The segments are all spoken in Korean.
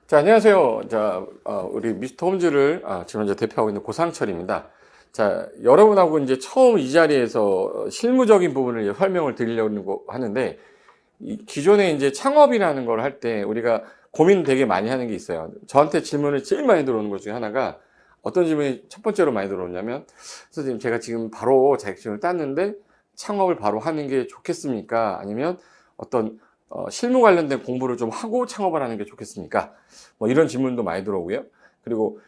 자, 안녕하세요. 자, 우리 미스터 홈즈를 지금 현재 대표하고 있는 고상철입니다. 자, 여러분하고 이제 처음 이 자리에서 실무적인 부분을 이제 설명을 드리려고 하는데, 이 기존에 이제 창업이라는 걸 할 때 우리가 고민 되게 많이 하는 게 있어요. 저한테 질문이 제일 많이 들어오는 것 중에 하나가 어떤 질문이 첫 번째로 많이 들어오냐면, 선생님, 제가 지금 바로 자격증을 땄는데 창업을 바로 하는 게 좋겠습니까? 아니면 어떤 실무 관련된 공부를 좀 하고 창업을 하는 게 좋겠습니까? 뭐 이런 질문도 많이 들어오고요. 그리고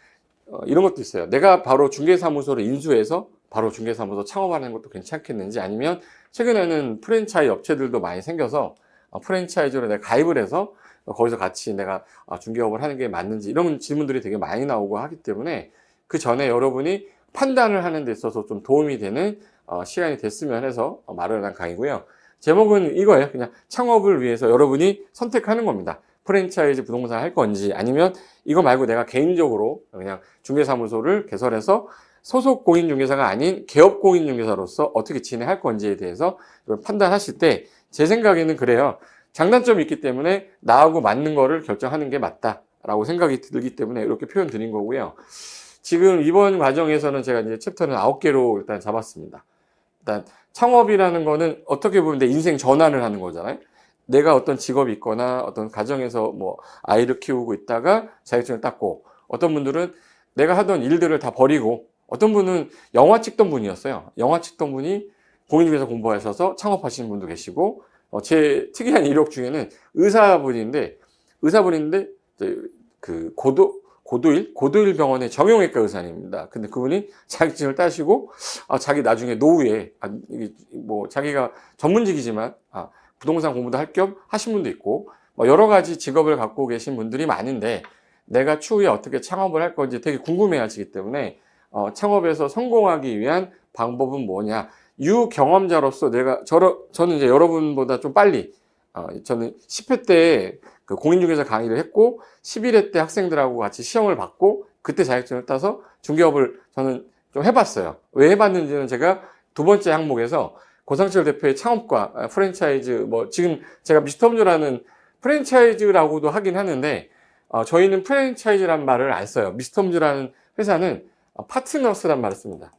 이런 것도 있어요. 내가 바로 중개사무소를 인수해서 바로 중개사무소 창업하는 것도 괜찮겠는지, 아니면 최근에는 프랜차이즈 업체들도 많이 생겨서 프랜차이즈로 내가 가입을 해서 거기서 같이 내가 중개업을 하는 게 맞는지, 이런 질문들이 되게 많이 나오고 하기 때문에 그 전에 여러분이 판단을 하는 데 있어서 좀 도움이 되는 시간이 됐으면 해서 마련한 강의고요. 제목은 이거예요. 그냥 창업을 위해서 여러분이 선택하는 겁니다. 프랜차이즈 부동산 할 건지, 아니면 이거 말고 내가 개인적으로 그냥 중개사무소를 개설해서 소속 공인중개사가 아닌 개업 공인중개사로서 어떻게 진행할 건지에 대해서 판단하실 때 제 생각에는 그래요. 장단점이 있기 때문에 나하고 맞는 거를 결정하는 게 맞다라고 생각이 들기 때문에 이렇게 표현 드린 거고요. 지금 이번 과정에서는 제가 이제 챕터는 9개로 일단 잡았습니다. 일단 창업이라는 거는 어떻게 보면 내 인생 전환을 하는 거잖아요. 내가 어떤 직업이 있거나 어떤 가정에서 뭐 아이를 키우고 있다가 자격증을 땄고, 어떤 분들은 내가 하던 일들을 다 버리고, 어떤 분은 영화 찍던 분이었어요. 영화 찍던 분이 공인중개사 공부하셔서 창업하시는 분도 계시고, 제 특이한 이력 중에는 의사분인데 그 고도일 병원의 정형외과 의사입니다. 근데 그분이 자격증을 따시고 자기 나중에 노후에 뭐 자기가 전문직이지만 부동산 공부도 할 겸 하신 분도 있고, 뭐 여러 가지 직업을 갖고 계신 분들이 많은데 내가 추후에 어떻게 창업을 할 건지 되게 궁금해 하시기 때문에 창업에서 성공하기 위한 방법은 뭐냐, 유경험자로서 저는 이제 여러분보다 좀 빨리 저는 10회 때 그 공인중개사 강의를 했고 11회 때 학생들하고 같이 시험을 받고 그때 자격증을 따서 중개업을 저는 좀 해봤어요. 왜 해봤는지는 제가 두 번째 항목에서 고상철 대표의 창업과 프랜차이즈, 뭐 지금 제가 미스터홈즈라는 프랜차이즈라고도 하긴 하는데 저희는 프랜차이즈란 말을 안 써요. 미스터홈즈라는 회사는 파트너스란 말을 씁니다.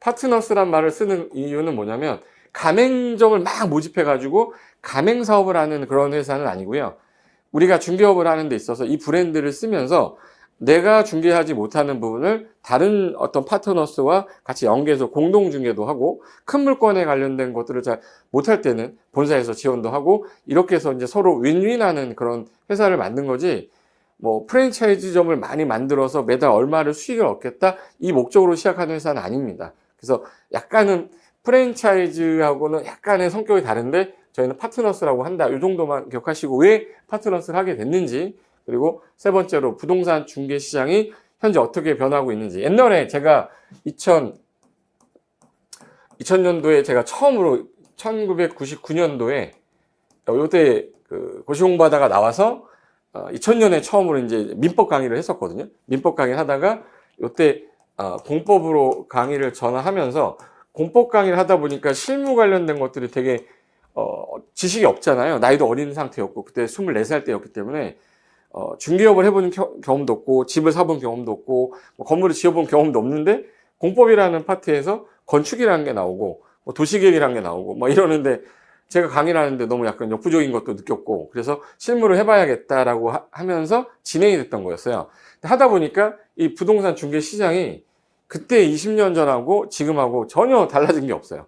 파트너스란 말을 쓰는 이유는 뭐냐면 가맹점을 막 모집해가지고 가맹 사업을 하는 그런 회사는 아니고요. 우리가 중개업을 하는 데 있어서 이 브랜드를 쓰면서 내가 중개하지 못하는 부분을 다른 어떤 파트너스와 같이 연계해서 공동 중개도 하고, 큰 물건에 관련된 것들을 잘 못할 때는 본사에서 지원도 하고, 이렇게 해서 이제 서로 윈윈하는 그런 회사를 만든 거지, 뭐 프랜차이즈점을 많이 만들어서 매달 얼마를 수익을 얻겠다 이 목적으로 시작하는 회사는 아닙니다. 그래서 약간은 프랜차이즈하고는 약간의 성격이 다른데 저희는 파트너스라고 한다, 이 정도만 기억하시고, 왜 파트너스를 하게 됐는지, 그리고 세 번째로 부동산 중개 시장이 현재 어떻게 변하고 있는지. 옛날에 제가 2000년도에 제가 처음으로 1999년도에 요때 그 고시공부하다가 나와서 2000년에 처음으로 이제 민법 강의를 했었거든요. 민법 강의를 하다가 요때 공법으로 강의를 전환하면서, 공법 강의를 하다 보니까 실무 관련된 것들이 되게 지식이 없잖아요. 나이도 어린 상태였고 그때 24살 때였기 때문에 중개업을 해본 경험도 없고 집을 사본 경험도 없고 뭐 건물을 지어본 경험도 없는데 공법이라는 파트에서 건축이라는 게 나오고 뭐 도시계획이라는 게 나오고 뭐 이러는데, 제가 강의를 하는데 너무 약간 역부족인 것도 느꼈고, 그래서 실무를 해봐야겠다라고 하면서 진행이 됐던 거였어요. 하다 보니까 이 부동산 중개 시장이 그때 20년 전하고 지금하고 전혀 달라진 게 없어요.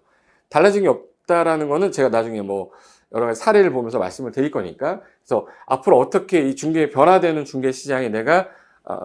달라진 게 없다라는 거는 제가 나중에 뭐 여러 가지 사례를 보면서 말씀을 드릴 거니까, 그래서 앞으로 어떻게 이 변화되는 중개 시장에 내가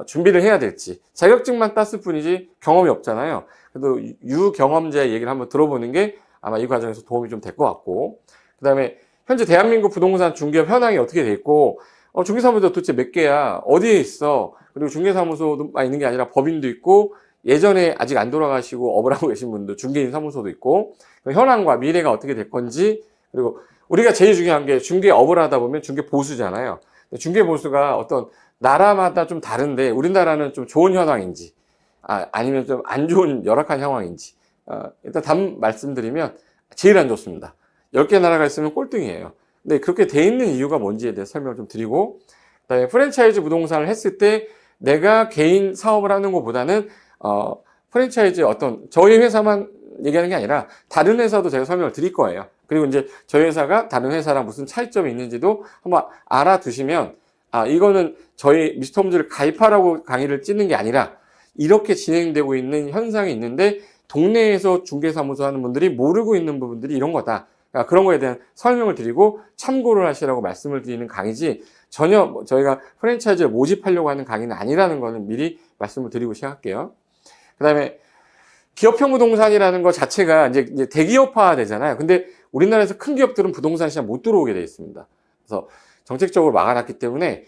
준비를 해야 될지, 자격증만 땄을 뿐이지 경험이 없잖아요. 그래도 유경험자의 얘기를 한번 들어보는 게 아마 이 과정에서 도움이 좀 될 것 같고, 그 다음에 현재 대한민국 부동산 중개업 현황이 어떻게 돼 있고, 중개사무소 도대체 몇 개야, 어디에 있어, 그리고 중개사무소만 있는 게 아니라 법인도 있고, 예전에 아직 안 돌아가시고 업을 하고 계신 분들 중개인 사무소도 있고, 현황과 미래가 어떻게 될 건지, 그리고 우리가 제일 중요한 게 중개업을 하다 보면 중개 보수잖아요. 중개 보수가 어떤 나라마다 좀 다른데 우리나라는 좀 좋은 현황인지 아니면 좀 안 좋은 열악한 상황인지, 일단 답 말씀드리면 제일 안 좋습니다. 10개 나라가 있으면 꼴등이에요. 근데 그렇게 돼 있는 이유가 뭔지에 대해 설명을 좀 드리고, 그다음에 프랜차이즈 부동산을 했을 때 내가 개인 사업을 하는 것보다는 프랜차이즈 어떤 저희 회사만 얘기하는 게 아니라 다른 회사도 제가 설명을 드릴 거예요. 그리고 이제 저희 회사가 다른 회사랑 무슨 차이점이 있는지도 한번 알아두시면 이거는 저희 미스터홈즈를 가입하라고 강의를 찍는 게 아니라 이렇게 진행되고 있는 현상이 있는데 동네에서 중개사무소 하는 분들이 모르고 있는 부분들이 이런 거다. 그러니까 그런 거에 대한 설명을 드리고 참고를 하시라고 말씀을 드리는 강의지 전혀 저희가 프랜차이즈를 모집하려고 하는 강의는 아니라는 거는 미리 말씀을 드리고 시작할게요. 그 다음에 기업형 부동산이라는 것 자체가 이제 대기업화 되잖아요. 근데 우리나라에서 큰 기업들은 부동산 시장 못 들어오게 되어 있습니다. 그래서 정책적으로 막아놨기 때문에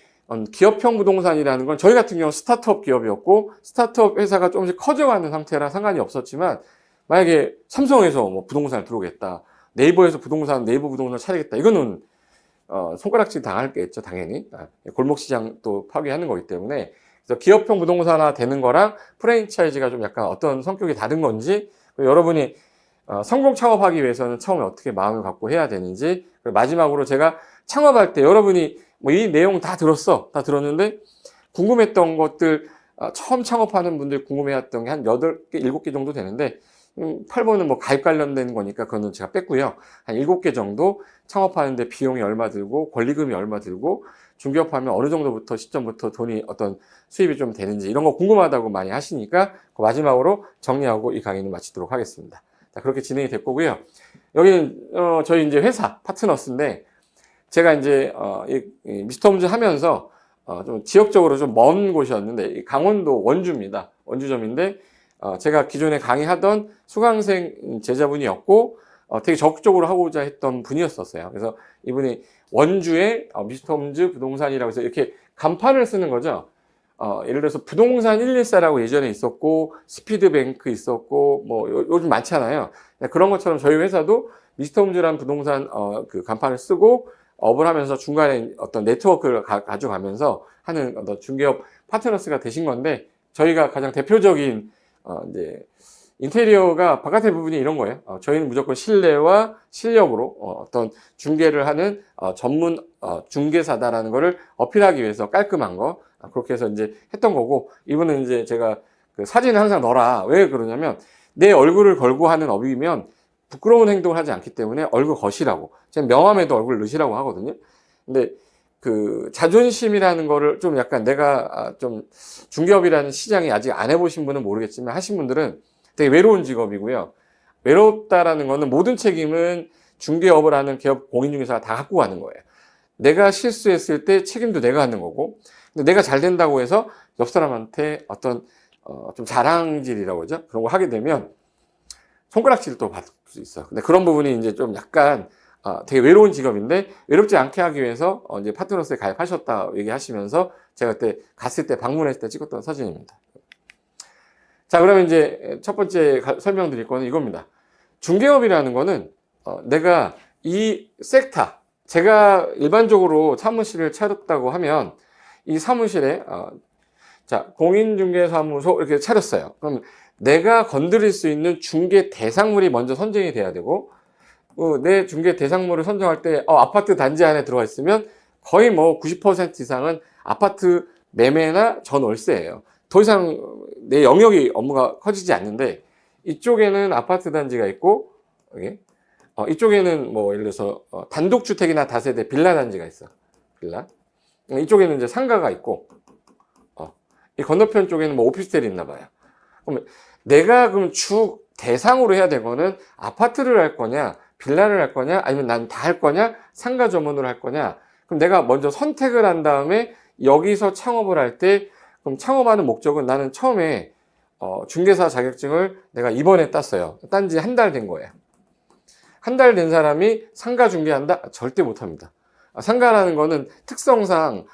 기업형 부동산이라는 건 저희 같은 경우 스타트업 기업이었고 스타트업 회사가 조금씩 커져가는 상태라 상관이 없었지만 만약에 삼성에서 뭐 부동산을 들어오겠다. 네이버 부동산을 차리겠다. 이거는 손가락질 당할 게 있죠, 당연히. 골목시장 또 파괴하는 거기 때문에. 그래서 기업형 부동산화 되는 거랑 프랜차이즈가 좀 약간 어떤 성격이 다른 건지, 여러분이 성공 창업하기 위해서는 처음에 어떻게 마음을 갖고 해야 되는지, 그리고 마지막으로 제가 창업할 때 여러분이 뭐 이 내용 다 들었는데 궁금했던 것들, 처음 창업하는 분들 궁금해했던 게 한 8개, 7개 정도 되는데 8번은 뭐 가입 관련된 거니까 그거는 제가 뺐고요. 한 7개 정도 창업하는데 비용이 얼마 들고 권리금이 얼마 들고 중개업하면 어느 정도부터 시점부터 돈이 어떤 수입이 좀 되는지 이런 거 궁금하다고 많이 하시니까 그 마지막으로 정리하고 이 강의는 마치도록 하겠습니다. 자, 그렇게 진행이 될 거고요. 여기는 저희 이제 회사 파트너스인데 제가 이제 이 미스터홈즈 하면서 좀 지역적으로 좀 먼 곳이었는데 강원도 원주입니다. 원주점인데 제가 기존에 강의하던 수강생 제자분이었고 되게 적극적으로 하고자 했던 분이었었어요. 그래서 이분이 원주에 미스터홈즈 부동산이라고 해서 이렇게 간판을 쓰는 거죠. 예를 들어서 부동산 114라고 예전에 있었고 스피드뱅크 있었고 뭐 요즘 많잖아요. 그런 것처럼 저희 회사도 미스터홈즈라는 부동산 그 간판을 쓰고 업을 하면서 중간에 어떤 네트워크를 가져가면서 하는 어떤 중개업 파트너스가 되신 건데 저희가 가장 대표적인 이제 인테리어가 바깥의 부분이 이런 거예요. 저희는 무조건 실내와 실력으로 어떤 중개를 하는 전문 중개사다라는 거를 어필하기 위해서 깔끔한 거 그렇게 해서 이제 했던 거고 이분은 이제 제가 그 사진을 항상 넣어라. 왜 그러냐면 내 얼굴을 걸고 하는 업이면 부끄러운 행동을 하지 않기 때문에 얼굴 거시라고. 제가 명함에도 얼굴 넣으시라고 하거든요. 근데 그 자존심이라는 거를 좀 약간 내가 좀 중개업이라는 시장이 아직 안 해보신 분은 모르겠지만 하신 분들은 되게 외로운 직업이고요. 외롭다라는 거는 모든 책임은 중개업을 하는 기업 공인중개사가 다 갖고 가는 거예요. 내가 실수했을 때 책임도 내가 하는 거고 근데 내가 잘 된다고 해서 옆 사람한테 어떤 좀 자랑질이라고 하죠. 그런 거 하게 되면 손가락질을 또 받을 수 있어요. 근데 그런 부분이 이제 좀 약간 되게 외로운 직업인데 외롭지 않게 하기 위해서 이제 파트너스에 가입하셨다 얘기하시면서 제가 그때 갔을 때 방문했을 때 찍었던 사진입니다. 자, 그러면 이제 첫 번째 설명드릴 거는 이겁니다. 중개업이라는 거는 내가 이 섹터, 제가 일반적으로 사무실을 차렸다고 하면 이 사무실에 자, 공인중개사무소 이렇게 차렸어요. 그럼 내가 건드릴 수 있는 중개 대상물이 먼저 선정이 돼야 되고 내 중개 대상물을 선정할 때 아파트 단지 안에 들어가 있으면 거의 뭐 90% 이상은 아파트 매매나 전월세예요. 더 이상 내 영역이 업무가 커지지 않는데 이쪽에는 아파트 단지가 있고 이쪽에는 뭐 예를 들어서 단독주택이나 다세대 빌라 단지가 있어. 빌라. 이쪽에는 이제 상가가 있고 이 건너편 쪽에는 뭐 오피스텔이 있나 봐요. 그럼 내가 그럼 주 대상으로 해야 될 거는 아파트를 할 거냐, 빌라를 할 거냐, 아니면 난 다 할 거냐, 상가 전문으로 할 거냐. 그럼 내가 먼저 선택을 한 다음에 여기서 창업을 할 때 그럼 창업하는 목적은 나는 처음에 중개사 자격증을 내가 이번에 땄어요. 딴 지 한 달 된 거예요. 한 달 된 사람이 상가 중개한다? 절대 못 합니다. 상가라는 거는 특성상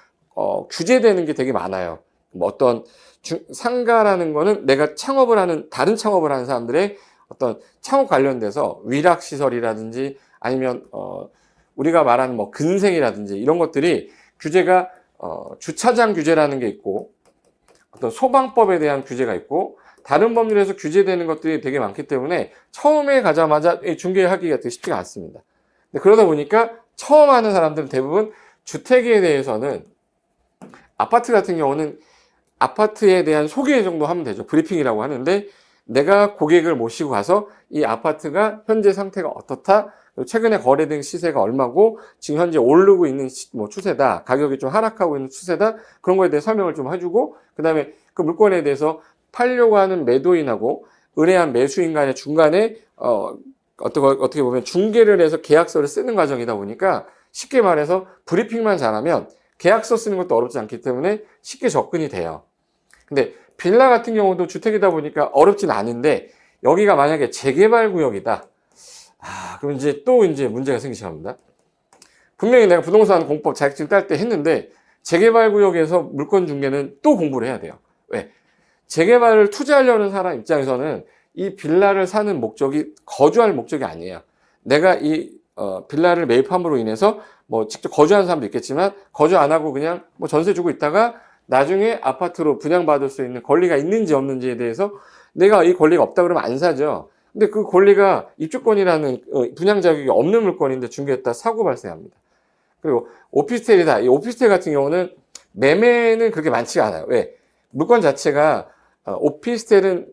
규제되는 게 되게 많아요. 뭐 어떤 상가라는 거는 내가 다른 창업을 하는 사람들의 어떤 창업 관련돼서 위락시설이라든지 아니면 우리가 말하는 뭐 근생이라든지 이런 것들이 규제가 주차장 규제라는 게 있고 어떤 소방법에 대한 규제가 있고 다른 법률에서 규제되는 것들이 되게 많기 때문에 처음에 가자마자 중개하기가 되게 쉽지가 않습니다. 근데 그러다 보니까 처음 하는 사람들은 대부분 주택에 대해서는 아파트 같은 경우는 아파트에 대한 소개 정도 하면 되죠. 브리핑이라고 하는데 내가 고객을 모시고 가서 이 아파트가 현재 상태가 어떻다, 최근에 거래된 시세가 얼마고 지금 현재 오르고 있는 뭐 추세다, 가격이 좀 하락하고 있는 추세다, 그런 거에 대해 설명을 좀 해주고, 그 다음에 그 물건에 대해서 팔려고 하는 매도인하고 의뢰한 매수인 간의 중간에 어떻게 보면 중개를 해서 계약서를 쓰는 과정이다 보니까 쉽게 말해서 브리핑만 잘하면 계약서 쓰는 것도 어렵지 않기 때문에 쉽게 접근이 돼요. 근데 빌라 같은 경우도 주택이다 보니까 어렵진 않은데 여기가 만약에 재개발 구역이다. 그럼 이제 또 문제가 생기시 합니다. 분명히 내가 부동산 공법 자격증 딸 때 했는데 재개발 구역에서 물건 중개는 또 공부를 해야 돼요. 왜? 재개발을 투자하려는 사람 입장에서는 이 빌라를 사는 목적이 거주할 목적이 아니에요. 내가 이 빌라를 매입함으로 인해서 뭐 직접 거주하는 사람도 있겠지만 거주 안 하고 그냥 뭐 전세 주고 있다가 나중에 아파트로 분양받을 수 있는 권리가 있는지 없는지에 대해서 내가 이 권리가 없다 그러면 안 사죠. 근데 그 권리가 입주권이라는 분양 자격이 없는 물건인데 중개했다 사고 발생합니다. 그리고 오피스텔이다. 이 오피스텔 같은 경우는 매매는 그렇게 많지가 않아요. 왜? 물건 자체가 오피스텔은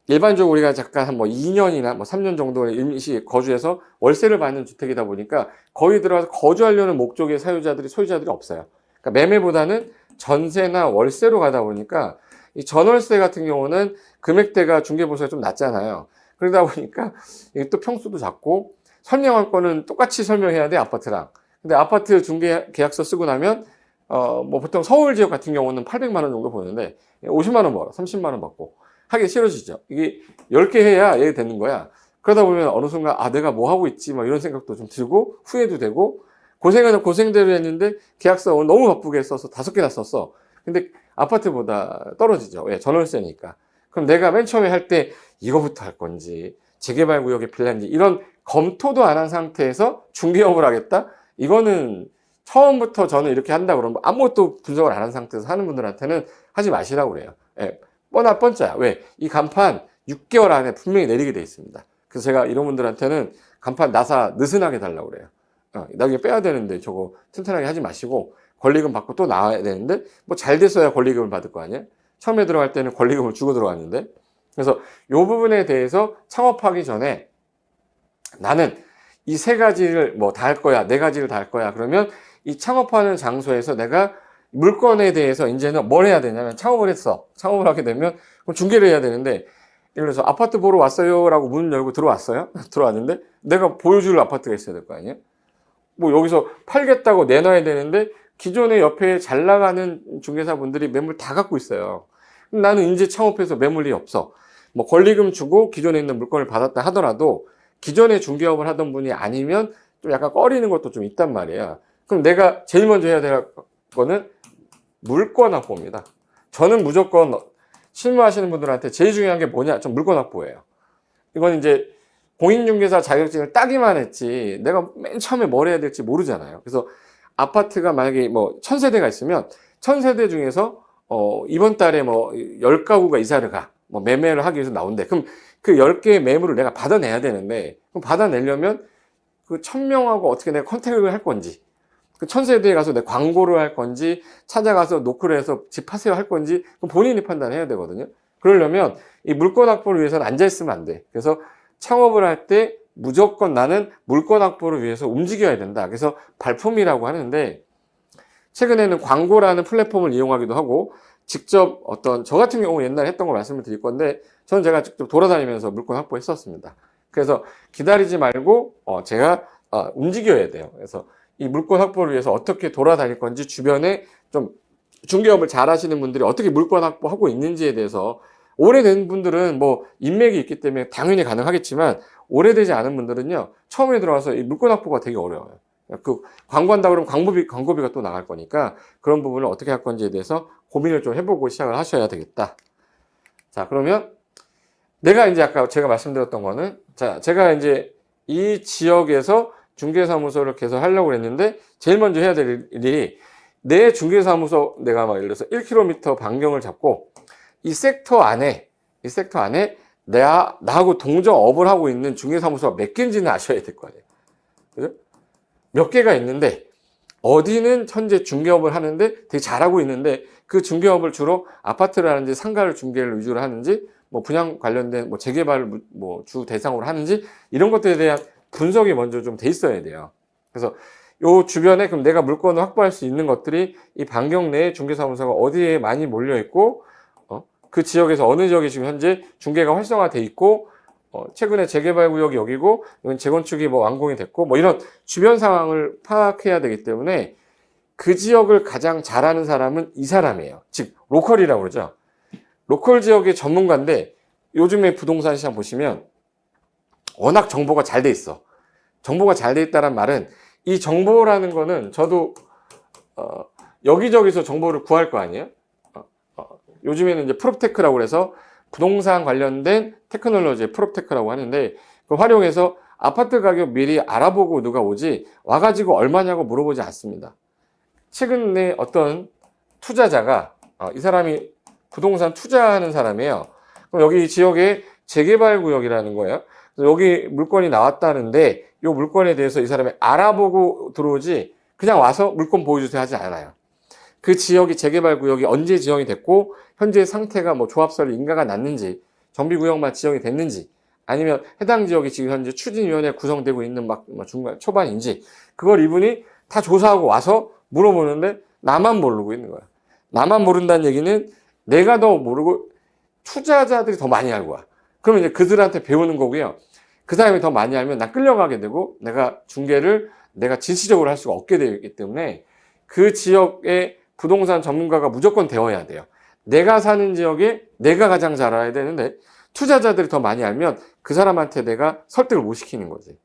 일반적으로 우리가 잠깐 한 뭐 2년이나 뭐 3년 정도의 임시 거주해서 월세를 받는 주택이다 보니까 거기 들어가서 거주하려는 목적의 소유자들이 없어요. 그러니까 매매보다는 전세나 월세로 가다 보니까 이 전월세 같은 경우는 금액대가 중개보수가 좀 낮잖아요. 그러다 보니까 이게 또 평수도 작고 설명할 거는 똑같이 설명해야 돼, 아파트랑. 근데 아파트 중개 계약서 쓰고 나면 뭐 보통 서울 지역 같은 경우는 800만 원 정도 보는데 50만 원 벌어, 30만 원 받고 하기 싫어지죠. 이게 10개 해야 얘 되는 거야. 그러다 보면 어느 순간 내가 뭐 하고 있지 뭐 이런 생각도 좀 들고 후회도 되고, 고생은 고생대로 했는데 계약서 너무 바쁘게 써서 5개나 썼어. 근데 아파트보다 떨어지죠. 왜? 전월세니까. 그럼 내가 맨 처음에 할 때 이거부터 할 건지 재개발 구역에 빌라인지 이런 검토도 안 한 상태에서 중개업을 하겠다? 이거는 처음부터 저는 이렇게 한다 그러면 아무것도 분석을 안 한 상태에서 하는 분들한테는 하지 마시라고 그래요. 예, 뻔짜야. 왜? 이 간판 6개월 안에 분명히 내리게 돼 있습니다. 그래서 제가 이런 분들한테는 간판 나사 느슨하게 달라고 그래요. 나중에 빼야 되는데 저거 튼튼하게 하지 마시고 권리금 받고 또 나와야 되는데 뭐 잘 됐어야 권리금을 받을 거 아니에요? 처음에 들어갈 때는 권리금을 주고 들어갔는데. 그래서 이 부분에 대해서 창업하기 전에 나는 이 3가지를 뭐 다 할 거야, 4가지를 다 할 거야. 그러면 이 창업하는 장소에서 내가 물건에 대해서 이제는 뭘 해야 되냐면 창업을 했어. 창업을 하게 되면 그럼 중개를 해야 되는데, 예를 들어서 아파트 보러 왔어요 라고 문 열고 들어왔어요. 들어왔는데 내가 보여줄 아파트가 있어야 될 거 아니에요? 뭐 여기서 팔겠다고 내놔야 되는데 기존에 옆에 잘 나가는 중개사분들이 매물 다 갖고 있어요. 나는 이제 창업해서 매물이 없어. 뭐 권리금 주고 기존에 있는 물건을 받았다 하더라도 기존에 중개업을 하던 분이 아니면 좀 약간 꺼리는 것도 좀 있단 말이야. 그럼 내가 제일 먼저 해야 될 거는 물건 확보입니다. 저는 무조건 실무하시는 분들한테 제일 중요한 게 뭐냐? 좀 물건 확보예요. 이건 이제 공인중개사 자격증을 따기만 했지 내가 맨 처음에 뭘 해야 될지 모르잖아요. 그래서 아파트가 만약에 뭐 1000세대가 있으면 1000세대 중에서 이번 달에 뭐 10가구가 이사를 가. 뭐 매매를 하기 위해서 나온대. 그럼 그 10개의 매물을 내가 받아내야 되는데, 그럼 받아내려면 그 1000명하고 어떻게 내가 컨택을 할 건지, 그 1000세대에 가서 내 광고를 할 건지, 찾아가서 노크를 해서 집 파세요 할 건지, 그럼 본인이 판단해야 되거든요. 그러려면 이 물건 확보를 위해서는 앉아있으면 안 돼. 그래서 창업을 할 때 무조건 나는 물건 확보를 위해서 움직여야 된다. 그래서 발품이라고 하는데, 최근에는 광고라는 플랫폼을 이용하기도 하고, 직접 저 같은 경우 옛날에 했던 걸 말씀을 드릴 건데, 저는 제가 직접 돌아다니면서 물건 확보했었습니다. 그래서 기다리지 말고, 제가 움직여야 돼요. 그래서 이 물건 확보를 위해서 어떻게 돌아다닐 건지, 주변에 좀 중개업을 잘 하시는 분들이 어떻게 물건 확보하고 있는지에 대해서, 오래된 분들은 뭐 인맥이 있기 때문에 당연히 가능하겠지만 오래되지 않은 분들은요, 처음에 들어와서 이 물건 확보가 되게 어려워요. 그 광고한다 그러면 광고비가 또 나갈 거니까 그런 부분을 어떻게 할 건지에 대해서 고민을 좀 해보고 시작을 하셔야 되겠다. 자, 그러면 내가 이제 아까 제가 말씀드렸던 거는, 자, 제가 이제 이 지역에서 중개사무소를 계속 하려고 했는데 제일 먼저 해야 될 일이, 내 중개사무소 내가 막 예를 들어서 1km 반경을 잡고 이 섹터 안에 나하고 동종업을 하고 있는 중개사무소가 몇 개인지는 아셔야 될 거 아니에요. 그죠? 몇 개가 있는데 어디는 현재 중개업을 하는데 되게 잘하고 있는데 그 중개업을 주로 아파트를 하는지 상가를 중개를 위주로 하는지 뭐 분양 관련된 뭐 재개발을 뭐 주 대상으로 하는지 이런 것들에 대한 분석이 먼저 좀 돼 있어야 돼요. 그래서 요 주변에 그럼 내가 물건을 확보할 수 있는 것들이 이 반경 내에 중개사무소가 어디에 많이 몰려 있고 그 지역에서 어느 지역이 지금 현재 중개가 활성화돼 있고 최근에 재개발 구역이 여기고 이건 재건축이 뭐 완공이 됐고 뭐 이런 주변 상황을 파악해야 되기 때문에 그 지역을 가장 잘하는 사람은 이 사람이에요. 즉 로컬이라고 그러죠. 로컬 지역의 전문가인데 요즘에 부동산 시장 보시면 워낙 정보가 잘 돼 있어. 정보가 잘 돼 있다는 말은 이 정보라는 거는 저도 여기저기서 정보를 구할 거 아니에요. 요즘에는 이제 프롭테크라고 해서 부동산 관련된 테크놀로지의 프롭테크라고 하는데 그걸 활용해서 아파트 가격 미리 알아보고 누가 오지 와가지고 얼마냐고 물어보지 않습니다. 최근에 어떤 투자자가 이 사람이 부동산 투자하는 사람이에요. 그럼 여기 지역에 재개발 구역이라는 거예요. 그래서 여기 물건이 나왔다는데 이 물건에 대해서 이 사람이 알아보고 들어오지 그냥 와서 물건 보여주세요 하지 않아요. 그 지역이 재개발 구역이 언제 지정이 됐고 현재 상태가 뭐 조합설이 인가가 났는지 정비구역만 지정이 됐는지 아니면 해당 지역이 지금 현재 추진위원회 구성되고 있는 막 중간 초반인지 그걸 이분이 다 조사하고 와서 물어보는데 나만 모르고 있는 거야. 나만 모른다는 얘기는 내가 더 모르고 투자자들이 더 많이 알고 와. 그러면 이제 그들한테 배우는 거고요. 그 사람이 더 많이 알면 나 끌려가게 되고 내가 중개를 내가 진취적으로 할 수가 없게 되기 때문에 그 지역의 부동산 전문가가 무조건 되어야 돼요. 내가 사는 지역에 내가 가장 잘 알아야 되는데 투자자들이 더 많이 알면 그 사람한테 내가 설득을 못 시키는 거지.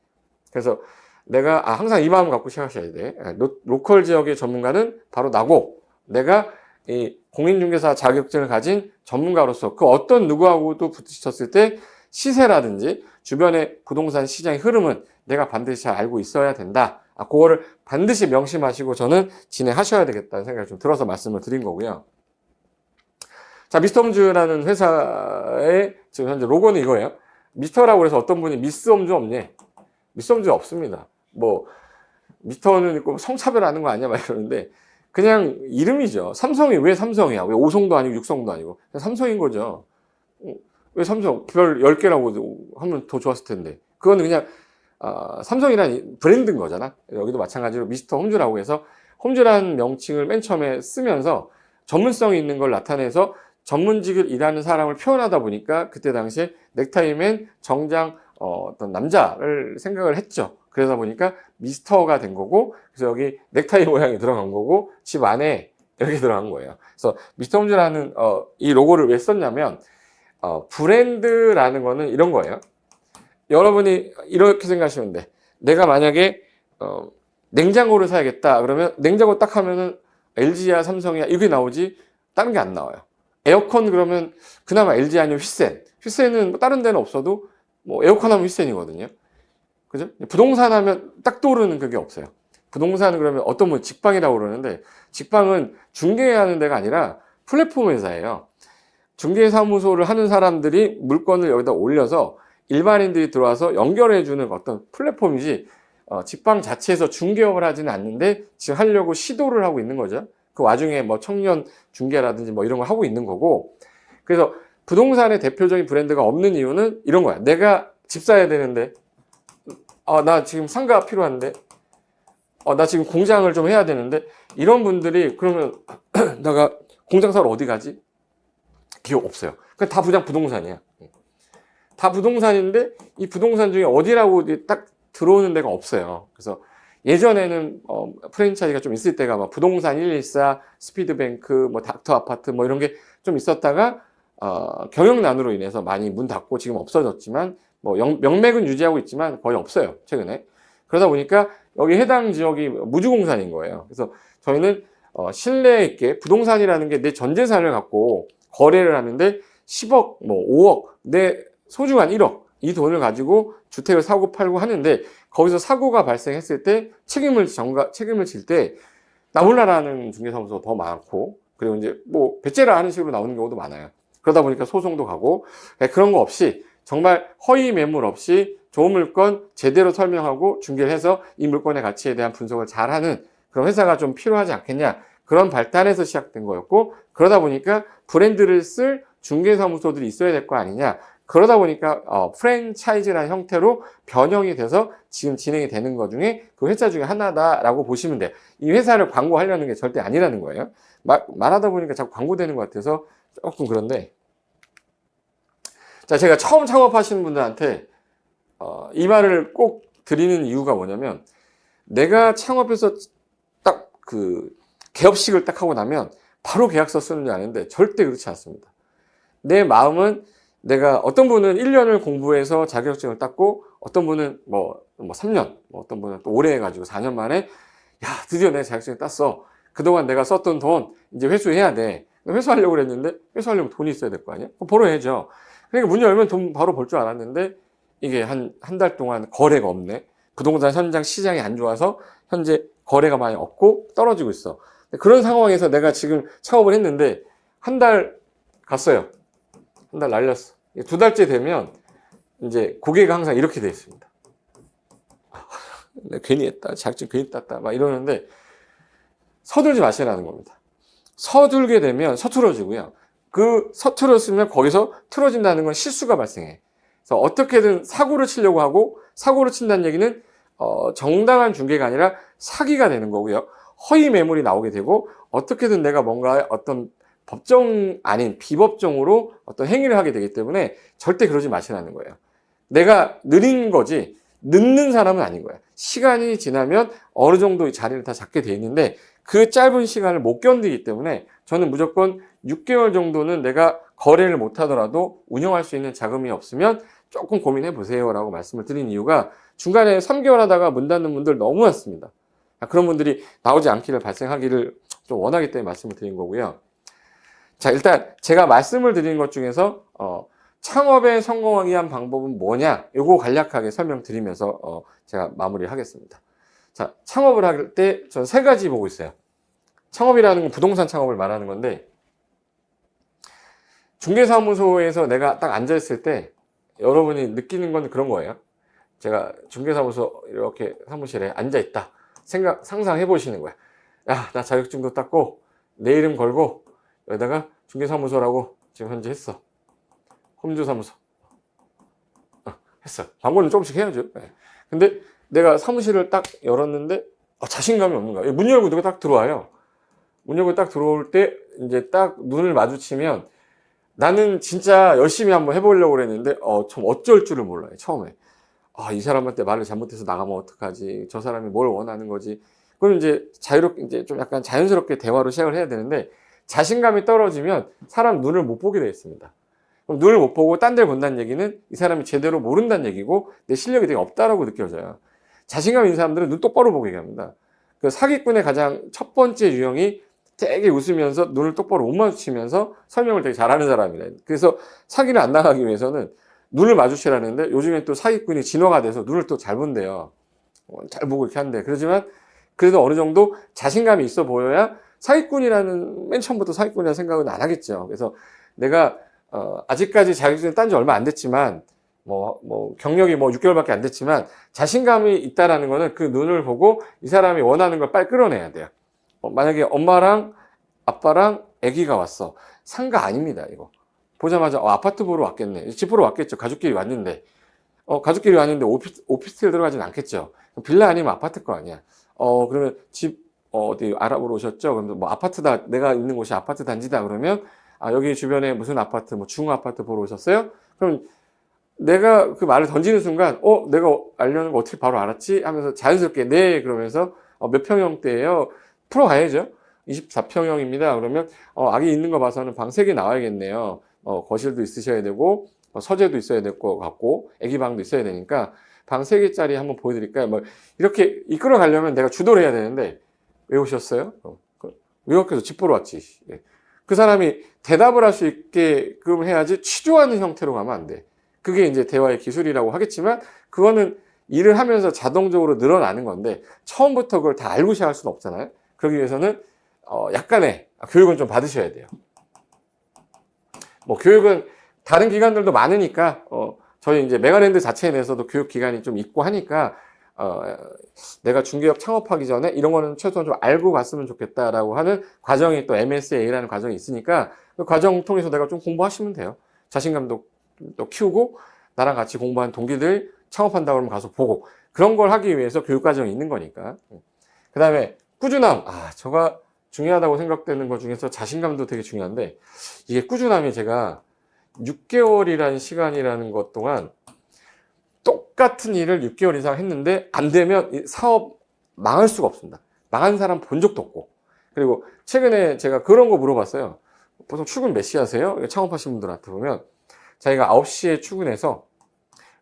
그래서 내가 항상 이 마음 갖고 시작하셔야 돼. 로컬 지역의 전문가는 바로 나고 내가 이 공인중개사 자격증을 가진 전문가로서 그 어떤 누구하고도 부딪혔을 때 시세라든지 주변의 부동산 시장의 흐름은 내가 반드시 잘 알고 있어야 된다. 그거를 반드시 명심하시고 저는 진행하셔야 되겠다는 생각이 좀 들어서 말씀을 드린 거고요. 자, 미스터홈즈라는 회사의 지금 현재 로고는 이거예요. 미스터라고 해서 어떤 분이 미스홈즈 없니? 미스홈즈 없습니다. 뭐 미스터는 있고 성차별하는 거 아니야? 막 이러는데 그냥 이름이죠. 삼성이 왜 삼성이야? 왜 5성도 아니고 6성도 아니고 그냥 삼성인 거죠. 왜 삼성? 별 10개라고 하면 더 좋았을 텐데. 그거는 그냥 삼성이라는 브랜드인 거잖아. 여기도 마찬가지로 미스터 홈즈라고 해서 홈즈라는 명칭을 맨 처음에 쓰면서 전문성이 있는 걸 나타내서 전문직을 일하는 사람을 표현하다 보니까 그때 당시에 넥타이맨 정장 어떤 남자를 생각을 했죠. 그러다 보니까 미스터가 된 거고 그래서 여기 넥타이 모양이 들어간 거고 집 안에 이렇게 들어간 거예요. 그래서 미스터 홈즈라는 이 로고를 왜 썼냐면 브랜드라는 거는 이런 거예요. 여러분이 이렇게 생각하시면 돼. 내가 만약에 냉장고를 사야겠다 그러면 냉장고 딱 하면은 LG야 삼성이야 이게 나오지 다른 게 안 나와요. 에어컨 그러면 그나마 LG 아니면 휘센. 휘센은 뭐 다른 데는 없어도 뭐 에어컨 하면 휘센이거든요. 그죠? 부동산 하면 딱 떠오르는 그게 없어요. 부동산은 그러면 어떤 분 직방이라고 그러는데 직방은 중개하는 데가 아니라 플랫폼 회사예요. 중개사무소를 하는 사람들이 물건을 여기다 올려서 일반인들이 들어와서 연결해주는 어떤 플랫폼이지 직방 자체에서 중개업을 하지는 않는데 지금 하려고 시도를 하고 있는 거죠. 그 와중에 뭐 청년 중개라든지 뭐 이런 걸 하고 있는 거고 그래서 부동산의 대표적인 브랜드가 없는 이유는 이런 거야. 내가 집 사야 되는데 나 지금 상가 필요한데 나 지금 공장을 좀 해야 되는데 이런 분들이 그러면 내가 공장 사러 어디 가지? 기억 없어요. 그냥 다 그냥 부동산이야. 다 부동산인데 이 부동산 중에 어디라고 딱 들어오는 데가 없어요. 그래서 예전에는 프랜차이즈가 좀 있을 때가 막 부동산 114, 스피드뱅크, 뭐 닥터 아파트 뭐 이런 게 좀 있었다가 경영난으로 인해서 많이 문 닫고 지금 없어졌지만 뭐 명맥은 유지하고 있지만 거의 없어요. 최근에. 그러다 보니까 여기 해당 지역이 무주공산인 거예요. 그래서 저희는 신뢰 있게 부동산이라는 게 내 전 재산을 갖고 거래를 하는데 10억, 뭐 5억, 내 소중한 1억 이 돈을 가지고 주택을 사고 팔고 하는데 거기서 사고가 발생했을 때 책임을 질 때 나 몰라라는 중개사무소가 더 많고 그리고 이제 뭐 배째라 하는 식으로 나오는 경우도 많아요. 그러다 보니까 소송도 가고 그런 거 없이 정말 허위 매물 없이 좋은 물건 제대로 설명하고 중개를 해서 이 물건의 가치에 대한 분석을 잘하는 그런 회사가 좀 필요하지 않겠냐. 그런 발단에서 시작된 거였고, 그러다 보니까 브랜드를 쓸 중개사무소들이 있어야 될 거 아니냐. 그러다 보니까 프랜차이즈라는 형태로 변형이 돼서 지금 진행이 되는 것 중에 그 회사 중에 하나다라고 보시면 돼요. 이 회사를 광고하려는 게 절대 아니라는 거예요. 말하다 보니까 자꾸 광고되는 것 같아서 조금 그런데, 자, 제가 처음 창업하시는 분들한테 이 말을 꼭 드리는 이유가 뭐냐면, 내가 창업해서 딱 그 개업식을 딱 하고 나면 바로 계약서 쓰는 줄 아는데 절대 그렇지 않습니다. 내 마음은, 내가 어떤 분은 1년을 공부해서 자격증을 땄고, 어떤 분은 뭐 3년, 어떤 분은 또 오래 해가지고 4년 만에, 야, 드디어 내가 자격증을 땄어. 그동안 내가 썼던 돈 이제 회수해야 돼. 회수하려고 그랬는데, 회수하려면 돈이 있어야 될 거 아니야? 그럼 벌어야죠. 그러니까 문 열면 돈 바로 벌 줄 알았는데, 이게 한 달 동안 거래가 없네. 부동산 현장 시장이 안 좋아서 현재 거래가 많이 없고 떨어지고 있어. 그런 상황에서 내가 지금 창업을 했는데, 한 달 갔어요. 한 달 날렸어. 2달째 되면 이제 고개가 항상 이렇게 돼 있습니다. 내가 괜히 했다. 자격증 괜히 땄다. 막 이러는데, 서둘지 마시라는 겁니다. 서둘게 되면 서툴어지고요. 그 서툴었으면 거기서 틀어진다는 건 실수가 발생해. 그래서 어떻게든 사고를 치려고 하고, 사고를 친다는 얘기는 정당한 중개가 아니라 사기가 되는 거고요. 허위 매물이 나오게 되고, 어떻게든 내가 뭔가 어떤 법정 아닌 비법정으로 어떤 행위를 하게 되기 때문에 절대 그러지 마시라는 거예요. 내가 느린 거지 늦는 사람은 아닌 거야. 시간이 지나면 어느 정도 자리를 다 잡게 돼 있는데, 그 짧은 시간을 못 견디기 때문에 저는 무조건 6개월 정도는 내가 거래를 못 하더라도 운영할 수 있는 자금이 없으면 조금 고민해 보세요 라고 말씀을 드린 이유가, 중간에 3개월 하다가 문 닫는 분들 너무 많습니다. 그런 분들이 나오지 않기를, 발생하기를 좀 원하기 때문에 말씀을 드린 거고요. 자, 일단 제가 말씀을 드린 것 중에서 창업에 성공하기 위한 방법은 뭐냐, 요거 간략하게 설명드리면서 제가 마무리를 하겠습니다. 자, 창업을 할 때 전 3가지 보고 있어요. 창업이라는 건 부동산 창업을 말하는 건데, 중개사무소에서 내가 딱 앉아있을 때 여러분이 느끼는 건 그런 거예요. 제가 중개사무소 이렇게 사무실에 앉아있다 상상해 보시는 거야. 야, 나 자격증도 땄고 내 이름 걸고 여기다가 중개사무소라고 지금 현재 했어. 홈즈사무소 했어. 광고는 조금씩 해야죠. 네. 근데 내가 사무실을 딱 열었는데 자신감이 없는 거야. 문 열고 누가 딱 들어와요. 문 열고 딱 들어올 때 이제 딱 눈을 마주치면, 나는 진짜 열심히 한번 해보려고 그랬는데 좀 어쩔 줄을 몰라요. 처음에 이 사람한테 말을 잘못해서 나가면 어떡하지, 저 사람이 뭘 원하는 거지. 그럼 이제 자유롭게, 이제 좀 약간 자연스럽게 대화로 시작을 해야 되는데, 자신감이 떨어지면 사람 눈을 못 보게 되어 있습니다. 그럼 눈을 못 보고 딴 데를 본다는 얘기는 이 사람이 제대로 모른다는 얘기고, 내 실력이 되게 없다라고 느껴져요. 자신감 있는 사람들은 눈 똑바로 보고 얘기합니다. 그 사기꾼의 가장 첫 번째 유형이 되게 웃으면서 눈을 똑바로 못 마주치면서 설명을 되게 잘하는 사람이래. 그래서 사기를 안 나가기 위해서는 눈을 마주치라는데, 요즘에 또 사기꾼이 진화가 돼서 눈을 또 잘 본대요. 잘 보고 이렇게 한대. 그렇지만 그래도 어느 정도 자신감이 있어 보여야, 사기꾼이라는, 맨 처음부터 사기꾼이라는 생각은 안 하겠죠. 그래서 내가 아직까지 자격증을 딴 지 얼마 안 됐지만, 경력이 6개월밖에 안 됐지만, 자신감이 있다라는 거는 그 눈을 보고 이 사람이 원하는 걸 빨리 끌어내야 돼요. 만약에 엄마랑 아빠랑 아기가 왔어. 상가 아닙니다, 이거. 보자마자 아파트 보러 왔겠네. 집 보러 왔겠죠. 가족끼리 왔는데. 가족끼리 왔는데 오피스텔 들어가진 않겠죠. 빌라 아니면 아파트 거 아니야. 그러면 집 어디 알아보러 오셨죠? 그러면 아파트다, 내가 있는 곳이 아파트 단지다 그러면, 여기 주변에 무슨 아파트, 중 아파트 보러 오셨어요? 그럼 내가 그 말을 던지는 순간, 내가 알려는 거 어떻게 바로 알았지? 하면서 자연스럽게, 네, 그러면서, 몇 평형대예요? 풀어가야죠. 24평형입니다. 그러면, 아기 있는 거 봐서는 방 3개 나와야겠네요. 거실도 있으셔야 되고, 서재도 있어야 될 것 같고, 아기 방도 있어야 되니까, 방 3개짜리 한번 보여드릴까요? 이렇게 이끌어 가려면 내가 주도를 해야 되는데, 왜 오셨어요? 왜 밖에서 집 보러 왔지? 예. 그 사람이 대답을 할 수 있게끔 해야지, 취조하는 형태로 가면 안 돼. 그게 이제 대화의 기술이라고 하겠지만, 그거는 일을 하면서 자동적으로 늘어나는 건데, 처음부터 그걸 다 알고 시작할 수는 없잖아요. 그러기 위해서는 약간의 교육은 좀 받으셔야 돼요. 교육은 다른 기관들도 많으니까, 저희 이제 메가랜드 자체에 대해서도 교육 기관이 좀 있고 하니까, 내가 중개업 창업하기 전에 이런 거는 최소한 좀 알고 갔으면 좋겠다라고 하는 과정이 또 MSA라는 과정이 있으니까 그 과정 통해서 내가 좀 공부하시면 돼요. 자신감도 또 키우고 나랑 같이 공부한 동기들 창업한다고 하면 가서 보고 그런 걸 하기 위해서 교육 과정이 있는 거니까. 그 다음에 꾸준함. 저가 중요하다고 생각되는 것 중에서 자신감도 되게 중요한데 이게 꾸준함이 제가 6개월이라는 시간이라는 것 동안 똑같은 일을 6개월 이상 했는데 안 되면 이 사업 망할 수가 없습니다. 망한 사람 본 적도 없고. 그리고 최근에 제가 그런 거 물어봤어요. 보통 출근 몇 시 하세요? 창업하신 분들한테 보면 자기가 9시에 출근해서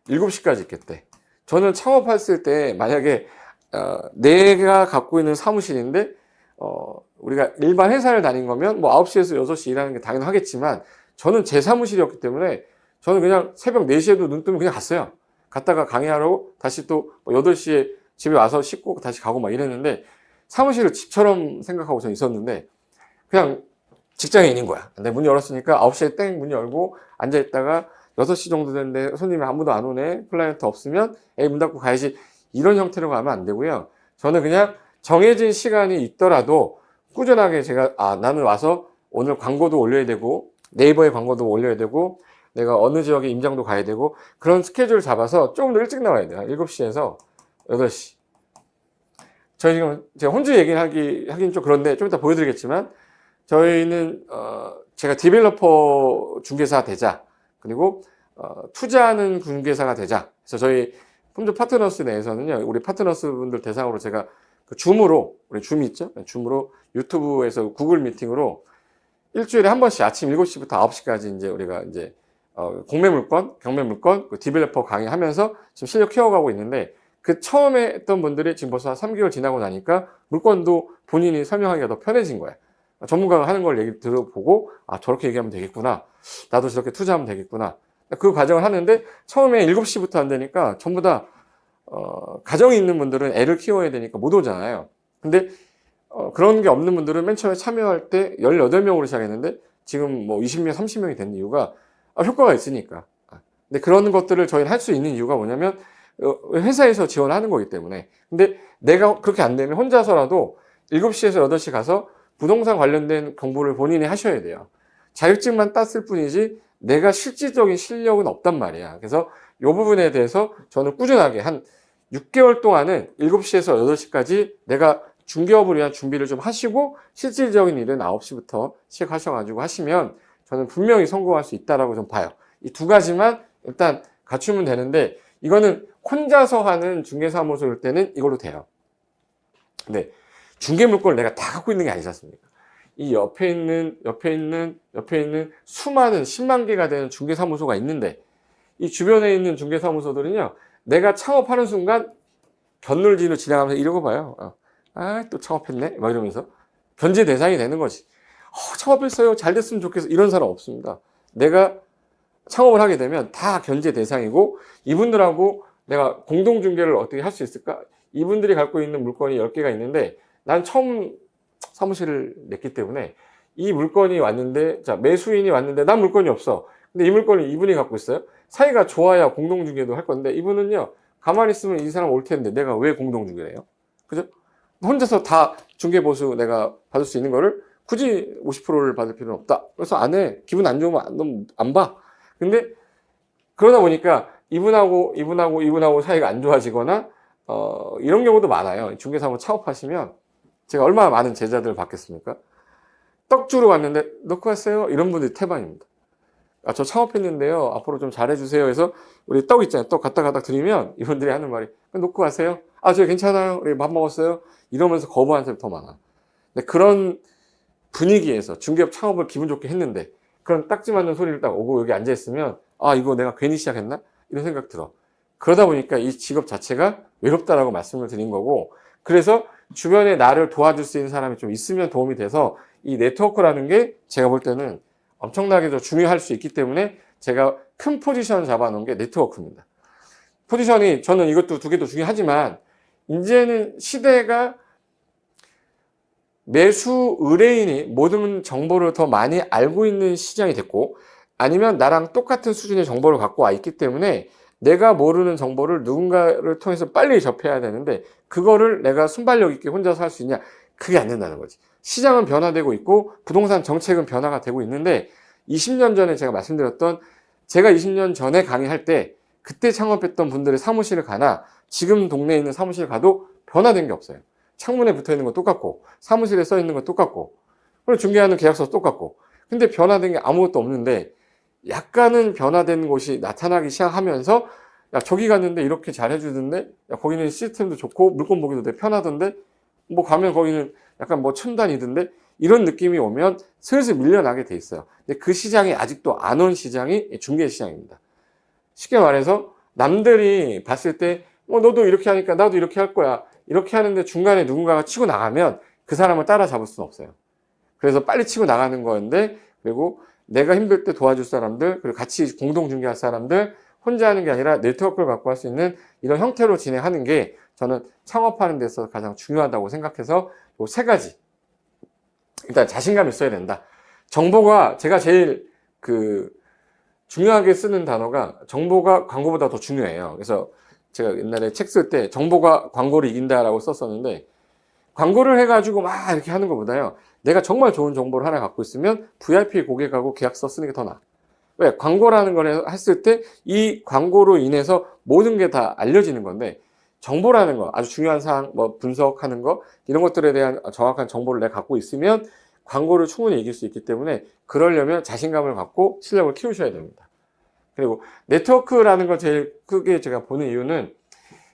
7시까지 있겠대. 저는 창업했을 때 만약에 내가 갖고 있는 사무실인데 우리가 일반 회사를 다닌 거면 뭐 9시에서 6시 일하는 게 당연하겠지만 저는 제 사무실이었기 때문에 저는 그냥 새벽 4시에도 눈 뜨면 그냥 갔어요. 갔다가 강의하러 다시 또 8시에 집에 와서 씻고 다시 가고 막 이랬는데 사무실을 집처럼 생각하고 저는 있었는데 그냥 직장인인 거야. 내 문 열었으니까 9시에 땡 문 열고 앉아있다가 6시 정도 됐는데 손님이 아무도 안 오네. 클라이언트 없으면 에이 문 닫고 가야지. 이런 형태로 가면 안 되고요. 저는 그냥 정해진 시간이 있더라도 꾸준하게 제가 나는 와서 오늘 광고도 올려야 되고 네이버에 광고도 올려야 되고 내가 어느 지역에 임장도 가야 되고 그런 스케줄을 잡아서 조금 더 일찍 나와야 돼요. 7시에서 8시. 저희 지금 제가 혼자 얘기를 하긴 좀 그런데 좀 이따 보여드리겠지만 저희는 제가 디벨로퍼 중개사 되자 그리고 투자하는 중개사가 되자. 그래서 저희 폼즈 파트너스 내에서는요. 우리 파트너스 분들 대상으로 제가 그 줌으로 우리 줌이 있죠. 줌으로 유튜브에서 구글 미팅으로 일주일에 한 번씩 아침 7시부터 9시까지 이제 우리가 이제 공매물건, 경매물건, 그 디벨로퍼 강의하면서 지금 실력 키워가고 있는데 그 처음에 했던 분들이 지금 벌써 한 3개월 지나고 나니까 물건도 본인이 설명하기가 더 편해진 거야. 전문가가 하는 걸 얘기 들어보고 저렇게 얘기하면 되겠구나. 나도 저렇게 투자하면 되겠구나. 그 과정을 하는데 처음에 7시부터 안 되니까 전부 다 가정이 있는 분들은 애를 키워야 되니까 못 오잖아요. 근데 그런 게 없는 분들은 맨 처음에 참여할 때 18명으로 시작했는데 지금 뭐 20명, 30명이 된 이유가 효과가 있으니까. 근데 그런 것들을 저희는 할 수 있는 이유가 뭐냐면 회사에서 지원하는 거기 때문에. 근데 내가 그렇게 안 되면 혼자서라도 7시에서 8시 가서 부동산 관련된 공부를 본인이 하셔야 돼요. 자격증만 땄을 뿐이지 내가 실질적인 실력은 없단 말이야. 그래서 이 부분에 대해서 저는 꾸준하게 한 6개월 동안은 7시에서 8시까지 내가 중개업을 위한 준비를 좀 하시고 실질적인 일은 9시부터 시작하셔가지고 하시면 저는 분명히 성공할 수 있다라고 좀 봐요. 이 두 가지만 일단 갖추면 되는데 이거는 혼자서 하는 중개사무소일 때는 이걸로 돼요. 근데 중개물건을 내가 다 갖고 있는 게 아니지 않습니까? 이 옆에 있는 수많은 10만 개가 되는 중개사무소가 있는데 이 주변에 있는 중개사무소들은요, 내가 창업하는 순간 견놀지로 지나가면서 이러고 봐요. 또 창업했네? 막 이러면서 견제 대상이 되는 거지. 창업했어요. 잘 됐으면 좋겠어. 이런 사람 없습니다. 내가 창업을 하게 되면 다 견제 대상이고 이분들하고 내가 공동중개를 어떻게 할 수 있을까? 이분들이 갖고 있는 물건이 10개가 있는데 난 처음 사무실을 냈기 때문에 이 물건이 왔는데 매수인이 왔는데 난 물건이 없어. 근데 이 물건을 이분이 갖고 있어요. 사이가 좋아야 공동중개도 할 건데 이분은요. 가만히 있으면 이 사람 올 텐데 내가 왜 공동중개를 해요? 그죠? 혼자서 다 중개보수 내가 받을 수 있는 거를 굳이 50%를 받을 필요는 없다. 그래서 안 해. 기분 안 좋으면 안 봐. 근데 그러다 보니까 이분하고 사이가 안 좋아지거나 이런 경우도 많아요. 중개사무 창업하시면 제가 얼마나 많은 제자들을 받겠습니까? 떡 주러 왔는데 넣고 왔어요? 이런 분들이 태반입니다. 저 창업했는데요. 앞으로 좀 잘해주세요. 해서 우리 떡 있잖아요. 떡 갖다 드리면 이분들이 하는 말이 놓고 가세요. 저 괜찮아요. 우리 밥 먹었어요. 이러면서 거부하는 사람이 더 많아. 근데 그런 분위기에서 중개업 창업을 기분 좋게 했는데 그런 딱지 맞는 소리를 딱 오고 여기 앉아있으면 이거 내가 괜히 시작했나? 이런 생각 들어. 그러다 보니까 이 직업 자체가 외롭다라고 말씀을 드린 거고 그래서 주변에 나를 도와줄 수 있는 사람이 좀 있으면 도움이 돼서 이 네트워크라는 게 제가 볼 때는 엄청나게 더 중요할 수 있기 때문에 제가 큰 포지션을 잡아놓은 게 네트워크입니다. 포지션이 저는 이것도 두 개도 중요하지만 이제는 시대가 매수 의뢰인이 모든 정보를 더 많이 알고 있는 시장이 됐고 아니면 나랑 똑같은 수준의 정보를 갖고 와 있기 때문에 내가 모르는 정보를 누군가를 통해서 빨리 접해야 되는데 그거를 내가 순발력 있게 혼자서 할 수 있냐? 그게 안 된다는 거지. 시장은 변화되고 있고 부동산 정책은 변화가 되고 있는데 20년 전에 제가 말씀드렸던 제가 20년 전에 강의할 때 그때 창업했던 분들의 사무실을 가나 지금 동네에 있는 사무실 가도 변화된 게 없어요. 창문에 붙어 있는 건 똑같고 사무실에 써 있는 건 똑같고 그리고 중개하는 계약서 똑같고 근데 변화된 게 아무것도 없는데 약간은 변화된 곳이 나타나기 시작하면서 야 저기 갔는데 이렇게 잘해주던데 야 거기는 시스템도 좋고 물건 보기도 되게 편하던데 뭐 가면 거기는 약간 뭐 첨단이던데 이런 느낌이 오면 슬슬 밀려나게 돼 있어요. 근데 그 시장이 아직도 안 온 시장이 중개 시장입니다. 쉽게 말해서 남들이 봤을 때 너도 이렇게 하니까 나도 이렇게 할 거야. 이렇게 하는데 중간에 누군가가 치고 나가면 그 사람을 따라잡을 수는 없어요. 그래서 빨리 치고 나가는 건데 그리고 내가 힘들 때 도와줄 사람들 그리고 같이 공동 중개할 사람들 혼자 하는 게 아니라 네트워크를 갖고 할 수 있는 이런 형태로 진행하는 게 저는 창업하는 데서 가장 중요하다고 생각해서 이 세 가지 일단 자신감이 있어야 된다. 정보가 제가 제일 중요하게 쓰는 단어가 정보가 광고보다 더 중요해요. 그래서 제가 옛날에 책 쓸 때 정보가 광고를 이긴다라고 썼었는데 광고를 해가지고 막 이렇게 하는 것보다요. 내가 정말 좋은 정보를 하나 갖고 있으면 VIP 고객하고 계약서 쓰는 게 더 나아. 왜? 광고라는 걸 했을 때 이 광고로 인해서 모든 게 다 알려지는 건데 정보라는 거 아주 중요한 사항 뭐 분석하는 거 이런 것들에 대한 정확한 정보를 내가 갖고 있으면 광고를 충분히 이길 수 있기 때문에 그러려면 자신감을 갖고 실력을 키우셔야 됩니다. 그리고 네트워크라는 걸 제일 크게 제가 보는 이유는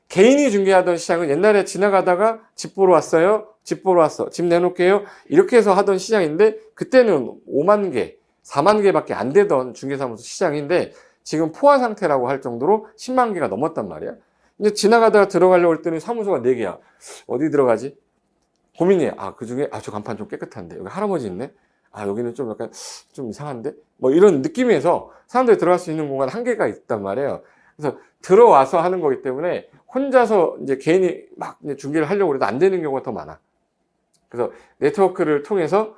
개인이 중개하던 시장은 옛날에 지나가다가 집 보러 왔어요. 집 보러 왔어. 집 내놓을게요. 이렇게 해서 하던 시장인데 그때는 5만 개, 4만 개밖에 안 되던 중개사무소 시장인데 지금 포화 상태라고 할 정도로 10만 개가 넘었단 말이야. 이제 지나가다가 들어가려고 했더니 사무소가 4개야. 어디 들어가지? 고민이야. 그 중에 저 간판 좀 깨끗한데 여기 할아버지 있네. 여기는 좀 약간 좀 이상한데? 뭐 이런 느낌에서 사람들이 들어갈 수 있는 공간 한계가 있단 말이에요. 그래서 들어와서 하는 거기 때문에 혼자서 이제 개인이 막 중개를 하려고 해도 안 되는 경우가 더 많아. 그래서 네트워크를 통해서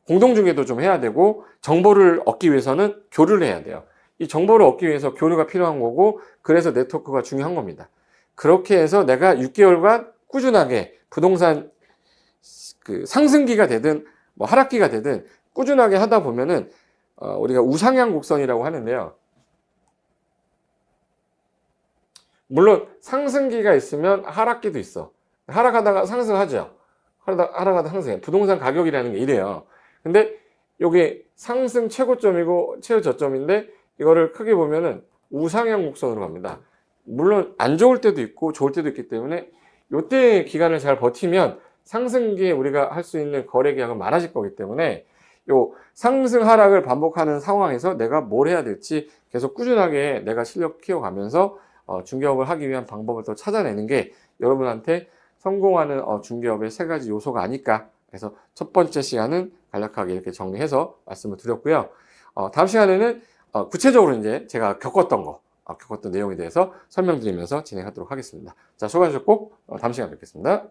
공동중개도 좀 해야 되고 정보를 얻기 위해서는 교류를 해야 돼요. 이 정보를 얻기 위해서 교류가 필요한 거고 그래서 네트워크가 중요한 겁니다. 그렇게 해서 내가 6개월간 꾸준하게 부동산 상승기가 되든 뭐 하락기가 되든 꾸준하게 하다 보면은 우리가 우상향 곡선이라고 하는데요. 물론 상승기가 있으면 하락기도 있어. 하락하다가 상승하죠. 하락하다가 상승해. 부동산 가격이라는 게 이래요. 근데 이게 상승 최고점이고 최저점인데 이거를 크게 보면은 우상향 곡선으로 갑니다. 물론 안 좋을 때도 있고 좋을 때도 있기 때문에 이때 기간을 잘 버티면 상승기에 우리가 할 수 있는 거래 계약은 많아질 거기 때문에 요 상승 하락을 반복하는 상황에서 내가 뭘 해야 될지 계속 꾸준하게 내가 실력 키워가면서 중개업을 하기 위한 방법을 또 찾아내는 게 여러분한테 성공하는 중개업의 3가지 요소가 아닐까. 그래서 첫 번째 시간은 간략하게 이렇게 정리해서 말씀을 드렸고요. 다음 시간에는 구체적으로 이제 제가 겪었던 내용에 대해서 설명드리면서 진행하도록 하겠습니다. 자, 수고하셨고 다음 시간에 뵙겠습니다.